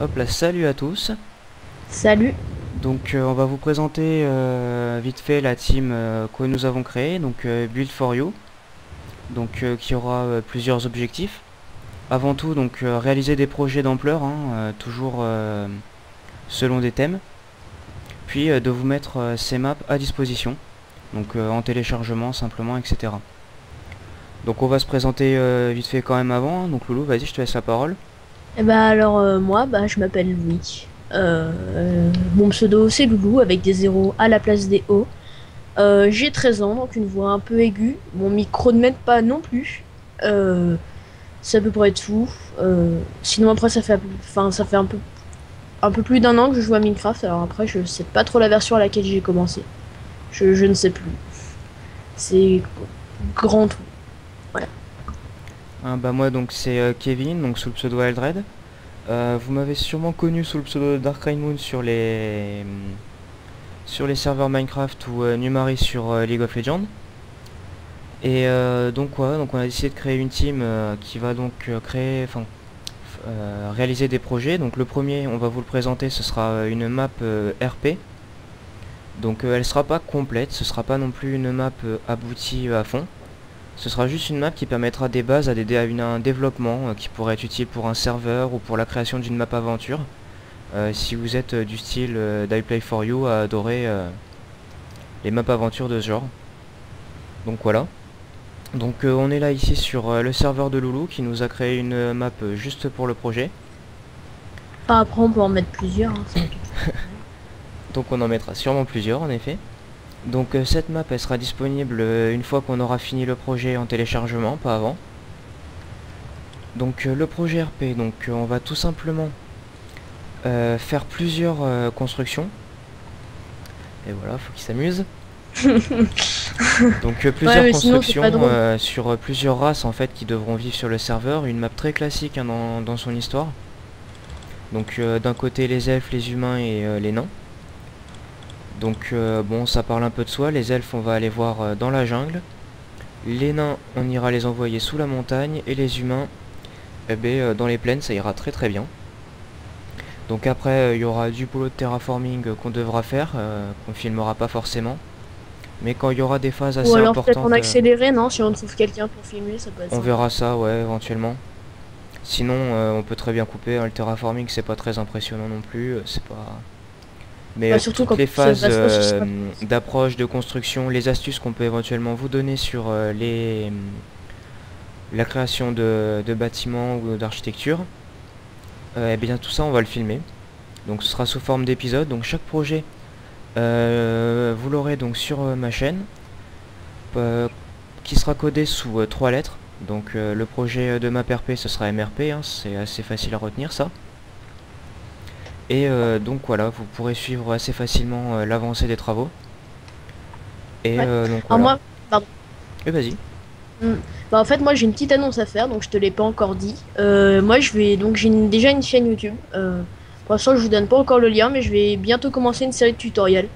Hop là, salut à tous. Salut. Donc on va vous présenter vite fait la team que nous avons créée, donc Build for You, donc qui aura plusieurs objectifs. Avant tout, donc réaliser des projets d'ampleur, hein, toujours selon des thèmes, puis de vous mettre ces maps à disposition, donc en téléchargement simplement, etc. Donc on va se présenter vite fait quand même avant, hein. Donc Loulou, vas-y, je te laisse la parole. Moi, je m'appelle Louis. Mon pseudo c'est Loulou avec des zéros à la place des O. J'ai 13 ans, donc une voix un peu aiguë. Mon micro ne m'aide pas non plus. Euh, c'est à peu près tout. Sinon après ça fait un peu plus d'un an que je joue à Minecraft. Alors après je sais pas trop la version à laquelle j'ai commencé. Je ne sais plus. C'est grand tout. Voilà. Hein, bah moi donc c'est Kevin, donc sous le pseudo Eldred. Vous m'avez sûrement connu sous le pseudo Dark Rain Moon sur les serveurs Minecraft ou Numari sur League of Legends. Et donc voilà, donc on a décidé de créer une team qui va donc réaliser des projets. Donc le premier, on va vous le présenter, ce sera une map RP. Donc elle sera pas complète, ce sera pas non plus une map aboutie à fond. Ce sera juste une map qui permettra des bases à un développement qui pourrait être utile pour un serveur ou pour la création d'une map aventure. Si vous êtes du style d'I Play For You à adorer les maps aventures de ce genre. Donc voilà. Donc on est là ici sur le serveur de Loulou qui nous a créé une map juste pour le projet. Enfin, après on peut en mettre plusieurs, hein, c'est pas tout. Donc on en mettra sûrement plusieurs en effet. Donc cette map elle sera disponible une fois qu'on aura fini le projet en téléchargement, pas avant. Donc le projet RP, donc on va tout simplement faire plusieurs constructions. Et voilà, faut qu'il s'amuse. Donc Ouais, plusieurs mais sinon c'est constructions pas drôle. sur plusieurs races en fait qui devront vivre sur le serveur. Une map très classique hein, dans son histoire. Donc d'un côté les elfes, les humains et les nains. Donc bon, ça parle un peu de soi. Les elfes on va aller voir dans la jungle. Les nains on ira les envoyer sous la montagne. Et les humains eh ben, dans les plaines ça ira très très bien. Donc après il y aura du boulot de terraforming qu'on devra faire, qu'on filmera pas forcément. Mais quand il y aura des phases Ou assez alors peut-être en importantes, accéléré, non? Si on trouve quelqu'un pour filmer, ça peut être on sympa. verra ça, ouais, éventuellement. Sinon, on peut très bien couper, hein. Le terraforming, c'est pas très impressionnant non plus, c'est pas... Mais Bah, surtout toutes quand les c'est phases vasto, ce sera. d'approche, de construction, les astuces qu'on peut éventuellement vous donner sur la création de bâtiments ou d'architecture, et bien tout ça, on va le filmer. Donc ce sera sous forme d'épisode. Donc chaque projet, vous l'aurez donc sur ma chaîne, euh, qui sera codé sous 3 lettres. Donc le projet de map RP ce sera MRP, hein, c'est assez facile à retenir ça. Et donc voilà, vous pourrez suivre assez facilement l'avancée des travaux. Et Ouais. donc Alors voilà. moi, pardon. Et vas-y. Hmm. Bah, en fait, moi j'ai une petite annonce à faire, donc je te l'ai pas encore dit. Moi je vais donc déjà une chaîne YouTube. Pour l'instant, je vous donne pas encore le lien, mais je vais bientôt commencer une série de tutoriels.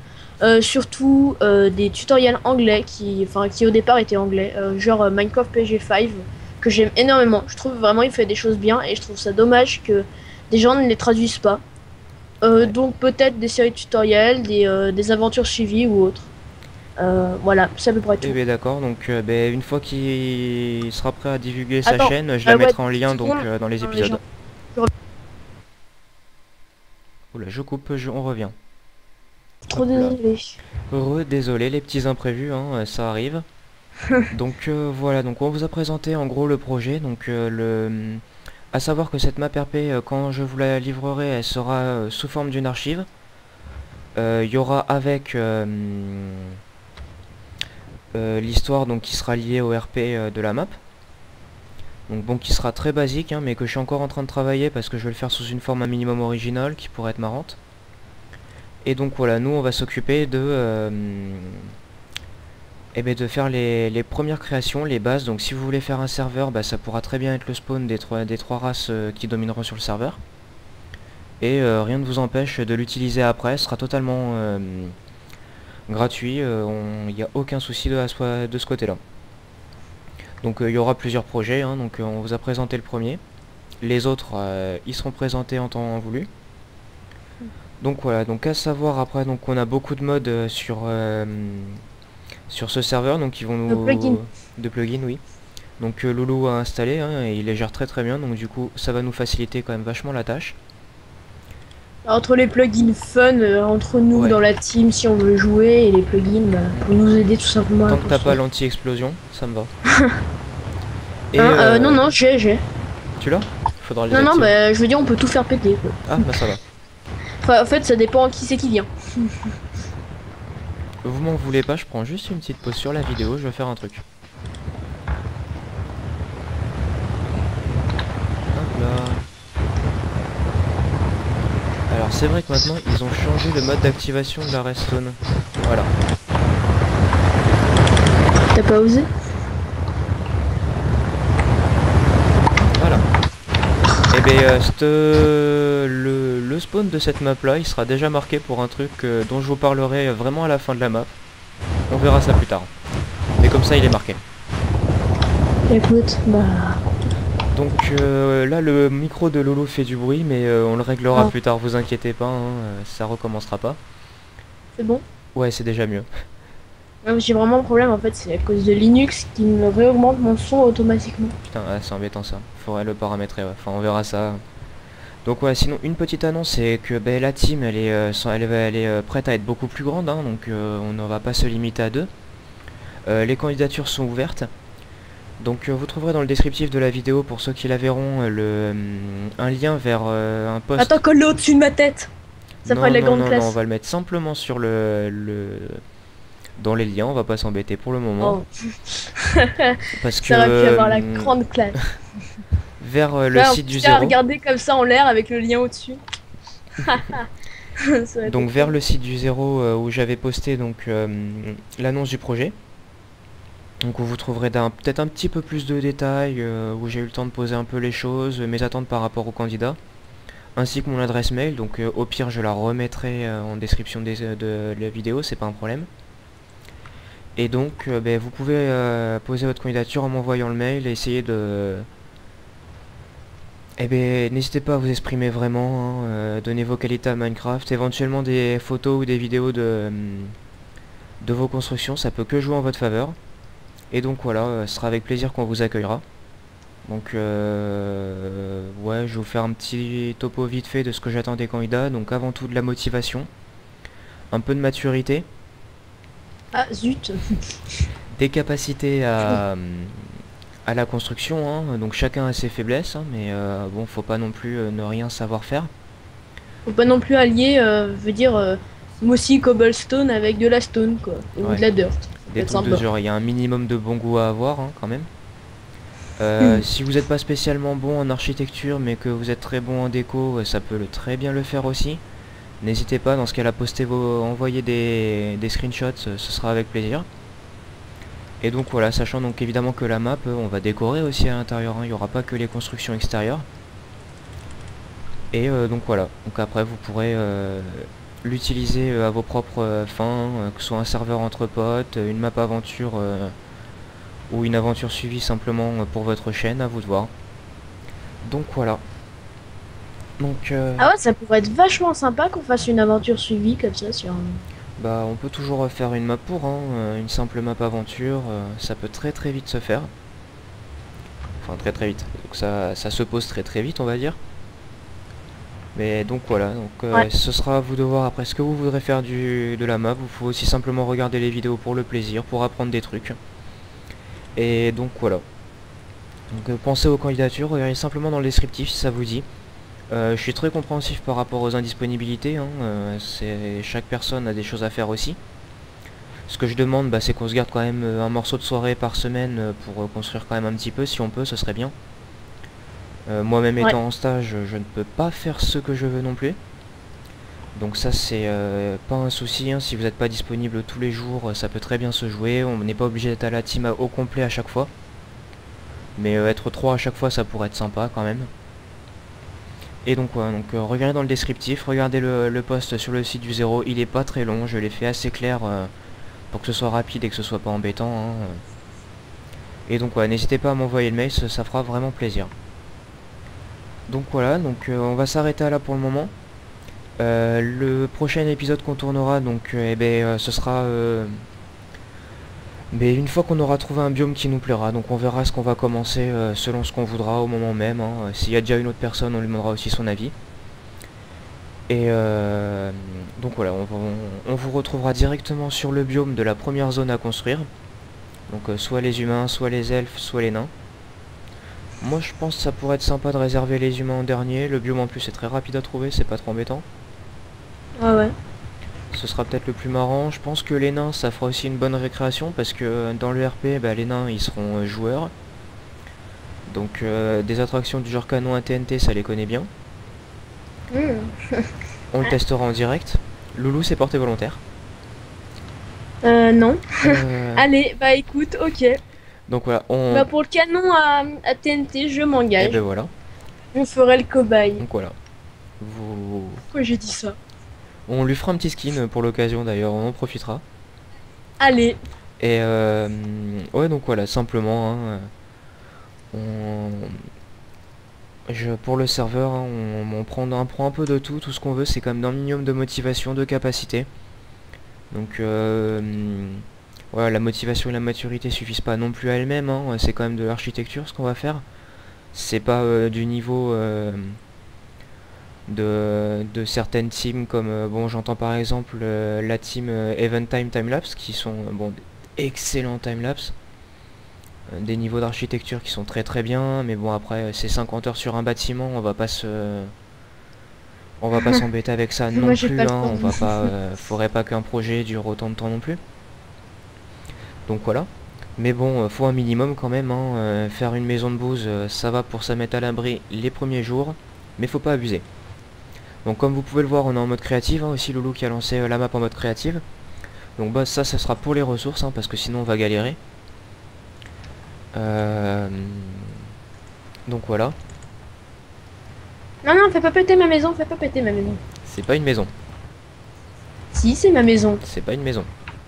Surtout des tutoriels anglais qui au départ étaient anglais, genre Minecraft PG5, que j'aime énormément. Je trouve vraiment il fait des choses bien et je trouve ça dommage que des gens ne les traduisent pas. Ouais. Donc peut-être des séries de tutoriels, des aventures suivies ou autres. Voilà, c'est à peu près Et tout. bien d'accord, donc ben, une fois qu'il sera prêt à divulguer sa Attends, chaîne, je la ouais, mettrai en lien donc secondes. dans les Les gens. épisodes. Oula, je coupe, on revient. Trop Hop là. désolé. Désolé, les petits imprévus, hein, ça arrive. Donc voilà, donc on vous a présenté en gros le projet. Donc à savoir que cette map RP, quand je vous la livrerai, elle sera sous forme d'une archive. Il y aura avec l'histoire donc qui sera liée au RP de la map. Donc bon, qui sera très basique, hein, mais que je suis encore en train de travailler parce que je vais le faire sous une forme un minimum originale qui pourrait être marrante. Et donc voilà, nous on va s'occuper de faire les premières créations, les bases. Donc si vous voulez faire un serveur, bah, ça pourra très bien être le spawn des trois races qui domineront sur le serveur. Et rien ne vous empêche de l'utiliser après, ce sera totalement gratuit, il n'y a aucun souci de ce côté-là. Donc il y aura plusieurs projets, hein, donc on vous a présenté le premier. Les autres, ils seront présentés en temps voulu. Donc voilà, donc à savoir après, donc on a beaucoup de modes sur ce serveur, donc ils vont Le plugin. de plugins, oui. Donc Loulou a installé, hein, et il les gère très très bien, donc du coup ça va nous faciliter quand même vachement la tâche. Entre les plugins fun, entre nous Ouais. dans la team si on veut jouer, et les plugins bah, pour nous aider tout simplement à Tant que t'as pas construire. l'anti-explosion, ça me va. Et Hein, non, non, j'ai. tu l'as? Faudra les Non, non, activer. bah je veux dire, on peut tout faire péter, quoi. Ah bah ça va. Enfin, en fait, ça dépend qui c'est qui vient. Vous m'en voulez pas, je prends juste une petite pause sur la vidéo, je vais faire un truc. Hop là. Alors c'est vrai que maintenant ils ont changé le mode d'activation de la redstone. Voilà. T'as pas osé? Voilà. Et bien le spawn de cette map là il sera déjà marqué pour un truc dont je vous parlerai vraiment à la fin de la map. On verra ça plus tard. Mais comme ça il est marqué. Écoute, bah. Donc là le micro de Lolo fait du bruit mais on le réglera Ah, plus tard, vous inquiétez pas, hein, ça recommencera pas. c'est bon. Ouais c'est déjà mieux. J'ai vraiment un problème en fait, c'est à cause de Linux qui me réaugmente mon son automatiquement. Putain c'est embêtant ça, faudrait le paramétrer, ouais. Enfin on verra ça. Donc ouais sinon une petite annonce c'est que ben, la team elle est prête à être beaucoup plus grande, hein, donc on ne va pas se limiter à deux. Les candidatures sont ouvertes. Donc vous trouverez dans le descriptif de la vidéo pour ceux qui la verront un lien vers un post. Attends, colle-le au-dessus de ma tête. Ça fera Non de la non grande non non on classe. va le mettre simplement sur dans les liens, on va pas s'embêter pour le moment. Oh, Parce que ça aurait pu avoir la grande classe. vers le Là, on site du peut à zéro. regarder comme ça en l'air avec le lien au-dessus. Ça aurait été Donc vers cool. le site du zéro où j'avais posté donc l'annonce du projet. Donc où vous trouverez peut-être un petit peu plus de détails, où j'ai eu le temps de poser un peu les choses, mes attentes par rapport au candidat, ainsi que mon adresse mail. Donc au pire je la remettrai en description de la vidéo, c'est pas un problème. Et donc ben, vous pouvez poser votre candidature en m'envoyant le mail et essayer de... Eh ben n'hésitez pas à vous exprimer vraiment, hein, donner vos qualités à Minecraft, éventuellement des photos ou des vidéos de vos constructions, ça peut que jouer en votre faveur. Et donc voilà, ce sera avec plaisir qu'on vous accueillera. Donc ouais, je vais vous faire un petit topo vite fait de ce que j'attends des candidats. Donc avant tout de la motivation, un peu de maturité, Ah zut. des capacités à la construction, hein. Donc chacun a ses faiblesses, hein, mais bon, faut pas non plus ne rien savoir faire. Faut pas non plus allier, veut dire, mossy cobblestone avec de la stone quoi. Ou Ouais, de la dirt. Ça peut des être trucs de sympa. ce genre, il y a un minimum de bon goût à avoir, hein, quand même. Hmm. Si vous n'êtes pas spécialement bon en architecture mais que vous êtes très bon en déco, ça peut très bien le faire aussi. N'hésitez pas dans ce cas-là à envoyer des screenshots, ce sera avec plaisir. Et donc voilà, sachant donc évidemment que la map, on va décorer aussi à l'intérieur, hein, il n'y aura pas que les constructions extérieures. Et donc voilà, donc après vous pourrez l'utiliser à vos propres fins, que ce soit un serveur entre potes, une map aventure ou une aventure suivie simplement pour votre chaîne, à vous de voir. Donc voilà. Donc Ah ouais, ça pourrait être vachement sympa qu'on fasse une aventure suivie comme ça sur. bah on peut toujours faire une map pour, hein, une simple map aventure, ça peut très très vite se faire. Enfin très très vite. Donc ça se pose très très vite on va dire. Mais donc voilà, donc Ouais. ce sera à vous de voir après ce que vous voudrez faire de la map. Vous pouvez aussi simplement regarder les vidéos pour le plaisir, pour apprendre des trucs. Et donc voilà. Donc pensez aux candidatures, regardez simplement dans le descriptif si ça vous dit. Je suis très compréhensif par rapport aux indisponibilités, hein, chaque personne a des choses à faire aussi. Ce que je demande, bah, c'est qu'on se garde quand même un morceau de soirée par semaine pour construire quand même un petit peu, si on peut, ce serait bien. Moi-même Ouais. étant en stage, je ne peux pas faire ce que je veux non plus. Donc ça c'est pas un souci, hein, si vous n'êtes pas disponible tous les jours, ça peut très bien se jouer. On n'est pas obligé d'être à la team au complet à chaque fois. Mais être 3 à chaque fois, ça pourrait être sympa quand même. Et donc voilà, donc regardez dans le descriptif, regardez le post sur le site du zéro, il est pas très long, je l'ai fait assez clair pour que ce soit rapide et que ce soit pas embêtant, hein. Et donc voilà, n'hésitez pas à m'envoyer le mail, ça fera vraiment plaisir. Donc voilà, donc on va s'arrêter là pour le moment. Le prochain épisode qu'on tournera, donc ce sera une fois qu'on aura trouvé un biome qui nous plaira. Donc on verra ce qu'on va commencer selon ce qu'on voudra au moment même, hein. S'il y a déjà une autre personne, on lui demandera aussi son avis. Et donc voilà, on vous retrouvera directement sur le biome de la première zone à construire. Donc soit les humains, soit les elfes, soit les nains. Moi je pense que ça pourrait être sympa de réserver les humains en dernier. Le biome en plus est très rapide à trouver, c'est pas trop embêtant. Ouais. Ce sera peut-être le plus marrant. Je pense que les nains ça fera aussi une bonne récréation parce que dans le RP, les nains ils seront joueurs. Donc des attractions du genre canon à TNT ça les connaît bien. On le testera en direct. Loulou c'est porté volontaire. Non. Euh, Allez, bah écoute, ok. donc voilà, on... Bah pour le canon à TNT, je Et m'engage. voilà. Je ferai le cobaye. Donc voilà. Vous... Pourquoi j'ai dit ça? On lui fera un petit skin pour l'occasion d'ailleurs, on en profitera. Allez. Et ouais donc voilà, simplement hein, pour le serveur, hein, on prend un peu de tout ce qu'on veut, c'est quand même d'un minimum de motivation, de capacité. Donc voilà, la motivation et la maturité suffisent pas non plus à elles-mêmes, hein, c'est quand même de l'architecture ce qu'on va faire. C'est pas du niveau de certaines teams comme bon j'entends par exemple la team Eventime Timelapse qui sont bon excellents timelapse, des niveaux d'architecture qui sont très très bien, mais bon après c'est 50 heures sur un bâtiment, on va pas s'embêter avec ça non Moi j'ai plus, pas le hein, temps. on va pas faudrait pas qu'un projet dure autant de temps non plus. Donc voilà. Mais bon, faut un minimum quand même, hein, faire une maison de bouse, ça va pour ça mettre à l'abri les premiers jours, mais faut pas abuser. Donc comme vous pouvez le voir, on est en mode créative, hein, aussi Loulou qui a lancé la map en mode créative. Donc ça sera pour les ressources, hein, parce que sinon on va galérer. Donc voilà. Non, non, fais pas péter ma maison, fais pas péter ma maison. C'est pas une maison. Si, c'est ma maison. C'est pas une maison.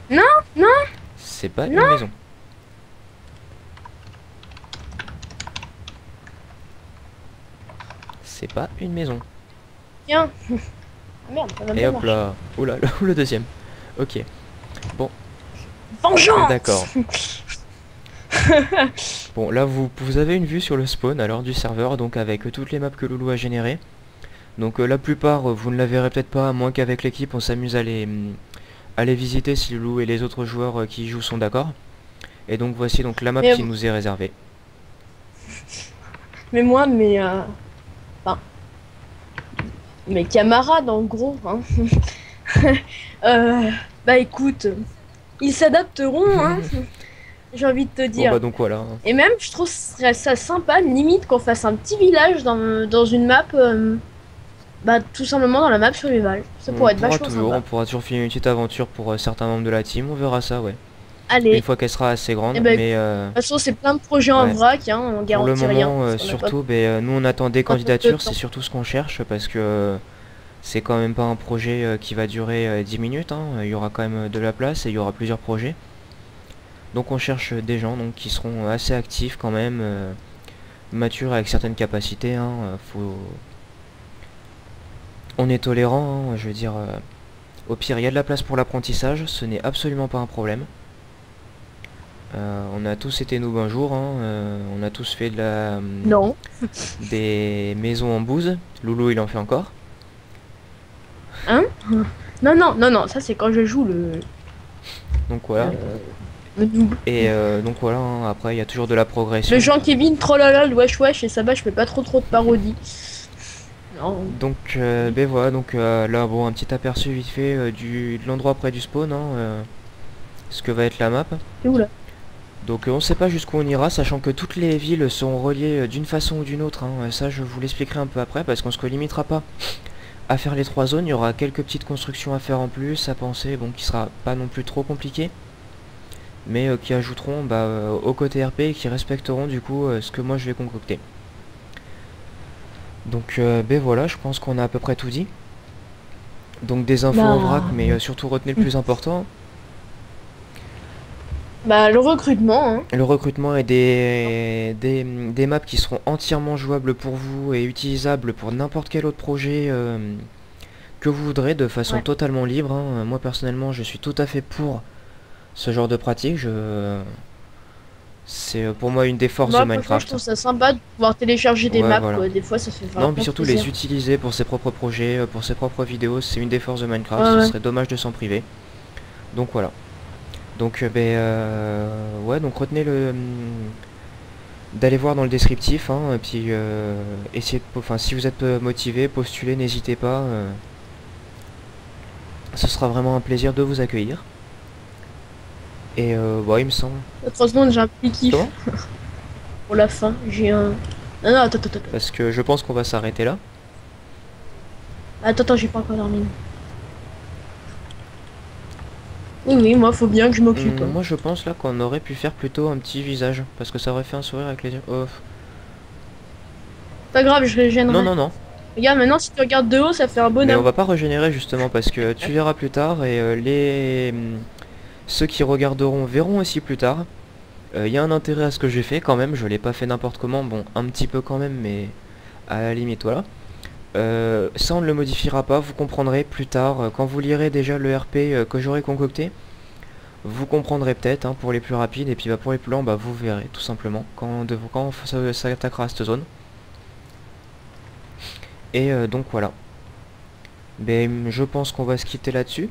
Non, non, C'est pas une non. maison. C'est pas une maison. Tiens. Ah, merde, ça va Et bien hop marcher. là. Oula, le deuxième. Ok. Bon, Vengeance. d'accord. Bon, là vous avez une vue sur le spawn alors du serveur, donc avec toutes les maps que Loulou a générées. Donc la plupart vous ne la verrez peut-être pas, à moins qu'avec l'équipe on s'amuse à les visiter si Loulou et les autres joueurs qui y jouent sont d'accord. Et donc voici donc la map Mais, qui nous est réservée. mais moi, enfin, mes camarades en gros, hein. Bah écoute, ils s'adapteront, hein. J'ai envie de te Bon dire. bah donc voilà, hein. Et même, je trouve ça sympa, limite qu'on fasse un petit village dans une map, bah tout simplement dans la map survival. Ça pourrait être vachement On sympa. pourra toujours finir une petite aventure pour certains membres de la team, on verra ça, ouais. Une Allez, fois qu'elle sera assez grande, et ben mais de toute façon, c'est plein de projets en ouais. vrac, hein, on Pour le garantit rien. moment, Parce qu'on n'a pas surtout, nous on attend des trop de candidatures, temps. c'est surtout ce qu'on cherche, parce que c'est quand même pas un projet qui va durer 10 minutes, hein. Il y aura quand même de la place et il y aura plusieurs projets. Donc on cherche des gens donc, qui seront assez actifs quand même, matures avec certaines capacités, hein. On est tolérant, hein, je veux dire, au pire il y a de la place pour l'apprentissage, ce n'est absolument pas un problème. On a tous été noobs un jour, hein, on a tous fait Non. des maisons en bouse. Loulou il en fait encore. Hein? Non, non, non, non, ça c'est quand je joue Donc voilà. le noob. Et donc voilà, hein, après il y a toujours de la progression. Le Jean-Kevin, trollala, le wesh wesh, et ça va, je fais pas trop de parodies. Non. Donc voilà, donc là bon un petit aperçu vite fait de l'endroit près du spawn, hein, ce que va être la map. C'est où là? Donc on sait pas jusqu'où on ira, sachant que toutes les villes sont reliées d'une façon ou d'une autre, hein. Ça je vous l'expliquerai un peu après, parce qu'on se limitera pas à faire les 3 zones, il y aura quelques petites constructions à faire en plus, à penser, bon qui sera pas non plus trop compliqué, mais qui ajouteront au côté RP et qui respecteront du coup ce que moi je vais concocter. Donc voilà, je pense qu'on a à peu près tout dit. Donc des infos en vrac, mais surtout retenez le plus important. Bah, le recrutement, hein. Le recrutement et des maps qui seront entièrement jouables pour vous et utilisables pour n'importe quel autre projet que vous voudrez de façon Ouais. totalement libre, hein. Moi personnellement je suis tout à fait pour ce genre de pratique. C'est pour moi une des forces de Moi, franchement, je Minecraft. trouve ça sympa de pouvoir télécharger des Ouais, maps, voilà. quoi. Des fois, ça fait Non, vraiment puis surtout plaisir. les utiliser pour ses propres projets, pour ses propres vidéos, c'est une des forces de Minecraft, Ouais, ce ouais. serait dommage de s'en priver. Donc voilà. Donc ouais, donc retenez d'aller voir dans le descriptif, hein, et puis essayez enfin si vous êtes motivé, postulez, n'hésitez pas. Ce sera vraiment un plaisir de vous accueillir. Et bah, il me semble. 3 secondes, j'ai un petit kiff Comment? pour la fin. J'ai un. Non, non, attends, attends, attends. Parce que je pense qu'on va s'arrêter là. Attends, attends, j'ai pas encore dormi. Oui, oui, moi, faut bien que je m'occupe, hein. Moi je pense là qu'on aurait pu faire plutôt un petit visage, parce que ça aurait fait un sourire avec les yeux. Oh. Pas grave, je Non, régénérerai. non, non. Regarde, maintenant, si tu regardes de haut, ça fait un Mais on bonhomme. va pas régénérer justement parce que tu verras plus tard et ceux qui regarderont verront aussi plus tard. Il y a un intérêt à ce que j'ai fait quand même, je l'ai pas fait n'importe comment, bon un petit peu quand même mais à la limite voilà. Ça on ne le modifiera pas, vous comprendrez plus tard, quand vous lirez déjà le RP que j'aurai concocté. Vous comprendrez peut-être hein, pour les plus rapides et puis bah, pour les plus lents bah, vous verrez tout simplement quand ça attaquera à cette zone. Et donc voilà. Ben, je pense qu'on va se quitter là-dessus,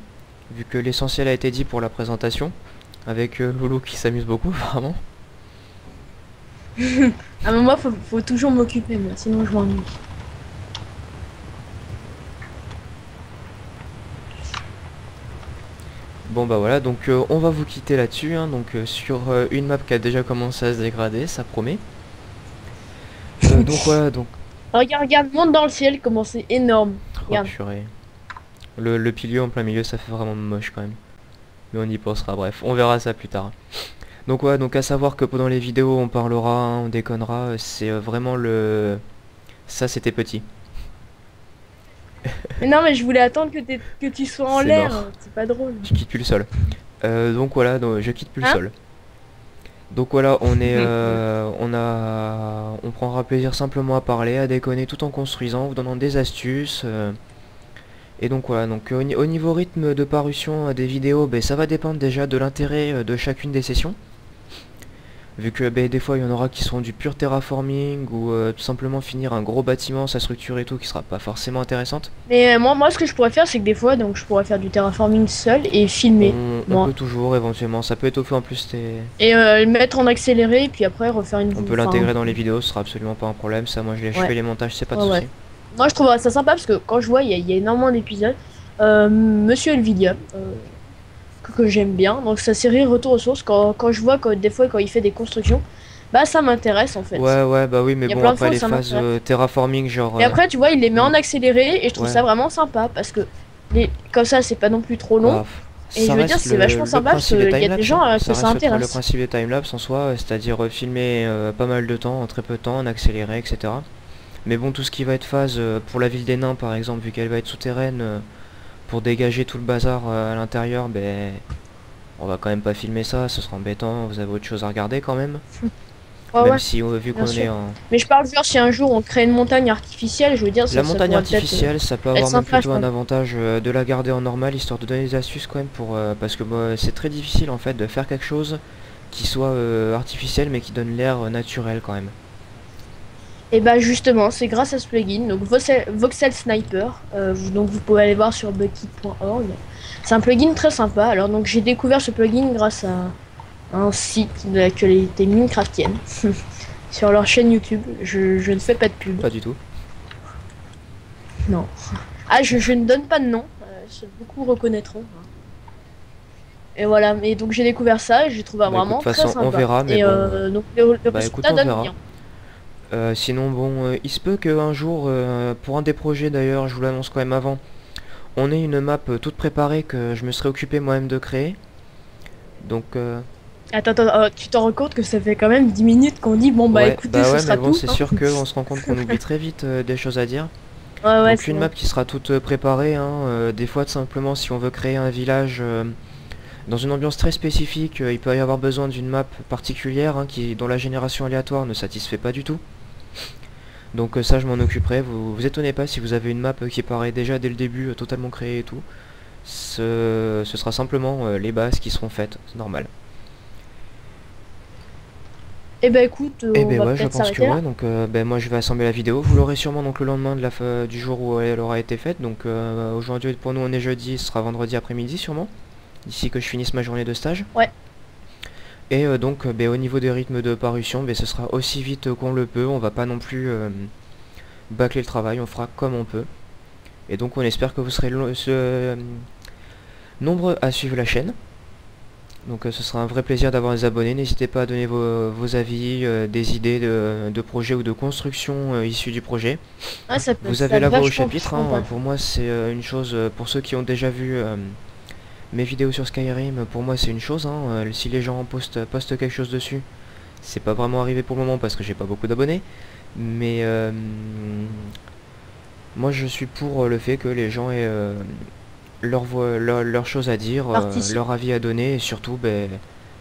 vu que l'essentiel a été dit pour la présentation, avec Loulou qui s'amuse beaucoup apparemment. Ah, mais moi, faut toujours m'occuper, moi, sinon je m'ennuie. Bon bah voilà, donc on va vous quitter là-dessus, hein, donc sur une map qui a déjà commencé à se dégrader, ça promet. Donc voilà, donc... Regarde, regarde, monte dans le ciel, comment c'est énorme. Oh Regarde. purée. Le pilier en plein milieu, ça fait vraiment moche quand même. Mais on y pensera, bref, on verra ça plus tard. Donc ouais, donc à savoir que pendant les vidéos on parlera, hein, on déconnera, c'est vraiment le... Ça c'était petit. Mais non, mais je voulais attendre que tu sois en C'est l'air. mort. C'est pas drôle. Je quitte plus le sol. Donc voilà, donc, je quitte plus le Hein? sol. Donc voilà, on prendra plaisir simplement à parler, à déconner tout en construisant, vous donnant des astuces. Et donc voilà, donc au niveau rythme de parution des vidéos, ben, ça va dépendre déjà de l'intérêt de chacune des sessions. Vu que ben, des fois il y en aura qui seront du pur terraforming ou tout simplement finir un gros bâtiment, sa structure et tout qui sera pas forcément intéressante. Mais moi, ce que je pourrais faire, c'est que des fois, donc, je pourrais faire du terraforming seul et filmer, On moi. peut toujours éventuellement, ça peut étoffer en plus Et le mettre en accéléré, et puis après refaire une... on peut l'intégrer dans les vidéos, ce sera absolument pas un problème, ça moi je Ouais. fais les montages, c'est pas de Ouais, souci. ouais. Moi, je trouverais ça sympa parce que quand je vois, il y a énormément d'épisodes. Monsieur Elvidia, que j'aime bien. Donc sa série Retour aux sources, quand je vois que des fois quand il fait des constructions, bah ça m'intéresse en fait. Ouais, bah oui, mais Il y a bon, plein de après fois où les ça phases m'intéresse. terraforming, genre... Et après tu vois, il les met en accéléré et je trouve Ouais. ça vraiment sympa parce que comme ça c'est pas non plus trop long. bah, Et je veux dire, c'est vachement sympa parce qu'il y a des gens que ça le intéresse. principe des timelapse en soi, c'est-à-dire filmer pas mal de temps, en très peu de temps, en accéléré, etc. Mais bon, tout ce qui va être phase pour la ville des nains par exemple, vu qu'elle va être souterraine, pour dégager tout le bazar à l'intérieur, ben... On va quand même pas filmer ça, ce sera embêtant, vous avez autre chose à regarder quand même. Ouais, Même ouais, si vu bien qu'on est sûr. en... Mais je parle genre si un jour on crée une montagne artificielle, je veux dire, La ça montagne pourrait peut-être, artificielle, ça peut être avoir même sympa, plutôt je un pense. avantage de la garder en normal, histoire de donner des astuces quand même pour... parce que c'est très difficile en fait de faire quelque chose qui soit artificiel mais qui donne l'air naturel quand même. Et bah justement, c'est grâce à ce plugin, donc Voxel Sniper, donc vous pouvez aller voir sur bucky.org. C'est un plugin très sympa. Alors donc j'ai découvert ce plugin grâce à un site de l'actualité minecraftienne sur leur chaîne YouTube. Je ne fais pas de pub. Pas du tout. Non. Ah, je ne donne pas de nom. Beaucoup reconnaîtront. Et voilà, mais donc j'ai découvert ça et j'ai trouvé Bah, vraiment écoute, de toute très façon, sympa. on verra, mais et bon, donc le bah écoute, résultat on donne verra. bien. Sinon bon, il se peut qu'un jour, pour un des projets d'ailleurs, je vous l'annonce quand même avant, on ait une map toute préparée que je me serais occupé moi-même de créer. Donc Attends, tu t'en rends compte que ça fait quand même 10 minutes qu'on dit bon bah ouais, écoutez, ce mais sera bon, tout. c'est Hein. sûr qu'on se rend compte qu'on oublie très vite des choses à dire. Ouais, Donc c'est une vrai. map qui sera toute préparée, hein, des fois tout simplement si on veut créer un village Dans une ambiance très spécifique, il peut y avoir besoin d'une map particulière hein, dont la génération aléatoire ne satisfait pas du tout. Donc ça je m'en occuperai, vous étonnez pas si vous avez une map qui paraît déjà dès le début totalement créée et tout. Ce sera simplement les bases qui seront faites, c'est normal. Et bah écoute, Et on ben va ouais, je peut-être pense que s'arrêter là. ouais, donc ben moi je vais assembler la vidéo. Vous l'aurez sûrement donc le lendemain de du jour où elle aura été faite. Donc aujourd'hui pour nous on est jeudi, ce sera vendredi après-midi sûrement. D'ici que je finisse ma journée de stage. Ouais. Et donc ben, au niveau des rythmes de parution, ben, ce sera aussi vite qu'on le peut. On va pas non plus bâcler le travail, on fera comme on peut. Et donc on espère que vous serez nombreux à suivre la chaîne. Donc ce sera un vrai plaisir d'avoir des abonnés. N'hésitez pas à donner vos avis, des idées de projets ou de construction issues du projet. Ah, ça peut Vous être avez la voix au vachement chapitre, sympa. pour moi c'est une chose, pour ceux qui ont déjà vu mes vidéos sur Skyrim, pour moi c'est une chose, si les gens postent quelque chose dessus, c'est pas vraiment arrivé pour le moment parce que j'ai pas beaucoup d'abonnés, mais moi je suis pour le fait que les gens aient leur chose à dire, Participe. leur avis à donner et surtout ben,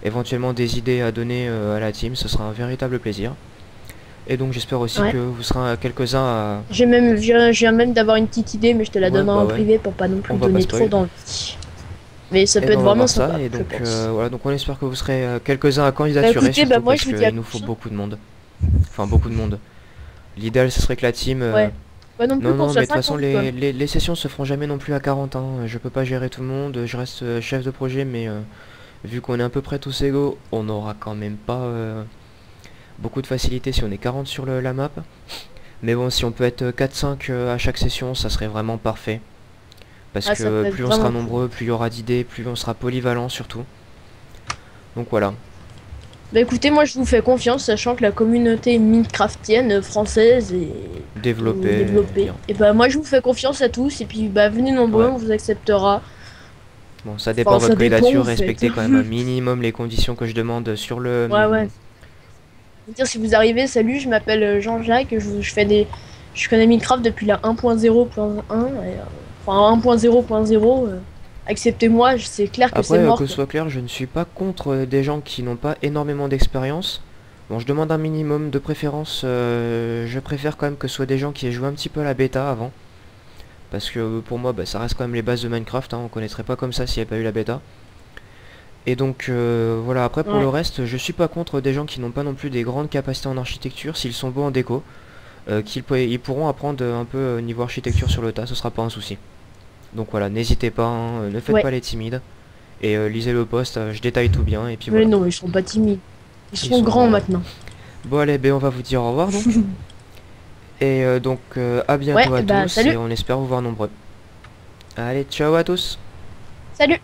éventuellement des idées à donner à la team, ce sera un véritable plaisir. Et donc j'espère aussi Ouais. que vous serez quelques-uns à... Je viens même d'avoir une petite idée, mais je te la Ouais donnerai bah en ouais, privé pour pas non plus on me va pas donner trop spoil. d'envie. Mais ça Et peut ben être on va vraiment voir ça, sympa, et je donc pense. voilà, donc on espère que vous serez quelques-uns à Bah candidaturer écoutez, bah surtout moi parce je vous dis à qu'il nous faut tous. beaucoup de monde. Enfin beaucoup de monde. L'idéal ce serait que la team... Ouais. Pas non plus Non qu'on non mais soit de toute façon 50 quoi. les sessions se feront jamais non plus à 40 hein. Je peux pas gérer tout le monde, je reste chef de projet mais vu qu'on est à peu près tous égaux, on aura quand même pas beaucoup de facilité si on est 40 sur la map. Mais bon si on peut être 4-5 à chaque session ça serait vraiment parfait. Parce Ah, ça que peut être plus on sera vraiment cool. nombreux, plus il y aura d'idées, plus on sera polyvalent surtout. Donc voilà. Bah écoutez, moi je vous fais confiance, sachant que la communauté Minecraftienne française est plutôt Développer, développée. bien. Et bah moi je vous fais confiance à tous, et puis bah venez nombreux, Ouais. on vous acceptera. Bon, ça dépend Enfin, de votre ça dépend candidature, en fait. respectez quand même un minimum les conditions que je demande sur le... Ouais, ouais. Dire si vous arrivez, salut, je m'appelle Jean-Jacques, je fais des. Je connais Minecraft depuis la 1.0.1, enfin 1.0.0. Acceptez-moi, c'est clair que c'est Après, mort que ce quoi. soit clair, je ne suis pas contre des gens qui n'ont pas énormément d'expérience. Bon, je demande un minimum de préférence, je préfère quand même que ce soit des gens qui aient joué un petit peu à la bêta avant. Parce que pour moi, bah, ça reste quand même les bases de Minecraft, on connaîtrait pas comme ça s'il n'y avait pas eu la bêta. Et donc voilà, après pour le Ouais. reste, je suis pas contre des gens qui n'ont pas non plus des grandes capacités en architecture, s'ils sont bons en déco, ils pourront apprendre un peu niveau architecture sur le tas, ce sera pas un souci. Donc voilà, n'hésitez pas, ne faites Ouais. pas les timides, et lisez le post, je détaille tout bien, et puis Mais voilà. non, ils sont pas timides. Ils Ils sont sont grands grands, ouais. maintenant. Bon allez, ben on va vous dire au revoir donc, et donc à Ouais, bientôt à bah tous, et salut. on espère vous voir nombreux. Allez, ciao à tous. Salut.